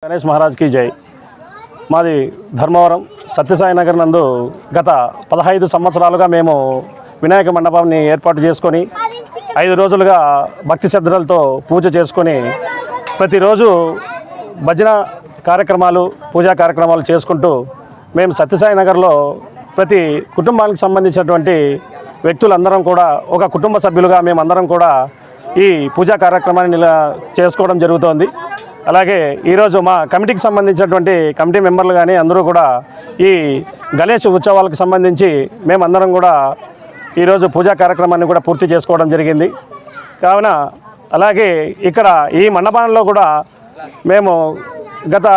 గణేష్ మహారాజ్ की జై। మాది ధర్మవరం సత్యసాయి నగర్ నందు గత 15 సంవత్సరాలుగా మేము వినాయక మండపాన్ని ఏర్పాటు చేసుకొని 5 రోజులుగా భక్తి శ్రద్ధలతో పూజ చేసుకొని ప్రతిరోజు భజన కార్యక్రమాలు పూజా కార్యక్రమాలు చేసుకుంటూ మేము సత్యసాయి నగర్లో ప్రతి కుటుంబానికి సంబంధించినటువంటి వ్యక్తులందరం కూడా ఒక కుటుంబ సభ్యులుగా మేమందరం కూడా ఈ పూజా కార్యక్రమాన్ని చేసుకోవడం జరుగుతోంది। అలాగే ఈరోజు మా కమిటీకి సంబంధించినటువంటి కమిటీ మెంబర్లు కానీ అందరూ కూడా ఈ గణేష్ ఉత్సవాలకు సంబంధించి మేమందరం కూడా ఈరోజు పూజా కార్యక్రమాన్ని కూడా పూర్తి చేసుకోవడం జరిగింది। కావున అలాగే ఇక్కడ ఈ మండపంలో కూడా మేము గత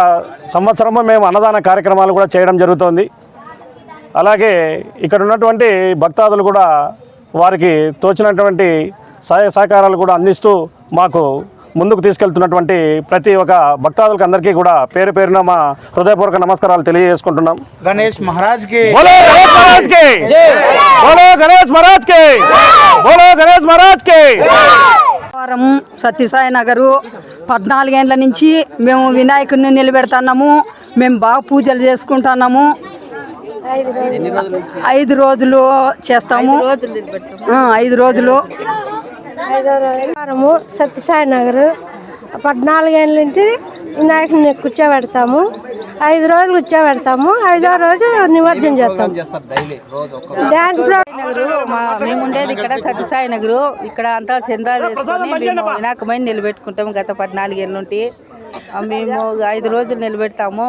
సంవత్సరము మేము అన్నదాన కార్యక్రమాలు కూడా చేయడం జరుగుతోంది। అలాగే ఇక్కడ ఉన్నటువంటి భక్తాదులు కూడా వారికి తోచినటువంటి సహాయ సహకారాలు కూడా అందిస్తూ మాకు ముందుకు తీసుకెళ్తున్నటువంటి ప్రతి ఒక్క భక్తాదులకు అందరికీ కూడా పేరు పేరున మా హృదయపూర్వక నమస్కారాలు తెలియజేసుకుంటున్నాం। గణేష్ మహారాజ్ కి బోలో గణేష్ మహారాజ్ కి బోలో గణేష్ మహారాజ్ కి బోలో గణేష్ మహారాజ్ కి। సత్యసాయి నగరు 14 ఏళ్ల నుంచి మేము వినాయకుడిని నిలబెడుతున్నాము। మేము బాగా పూజలు చేసుకుంటున్నాము। 5 రోజులు చేస్తాము। 5 రోజులు సత్యసాయి నగర్ 14 ఏళ్ళ నుంచి వినాయకుడిని కూర్చోబెడతాము। 5 రోజులు కూర్చోబెడతాము। 5వ రోజు నిమజ్జనం చేస్తాము। డాన్స్ మేము ఉండేది ఇక్కడ సత్యసాయి నగరు। ఇక్కడ అంతా చందా చేసుకొని మేము వినాయకమైన నిలబెట్టుకుంటాము। గత 14 ఏళ్ళ నుండి మేము 5 రోజులు నిలబెడతాము।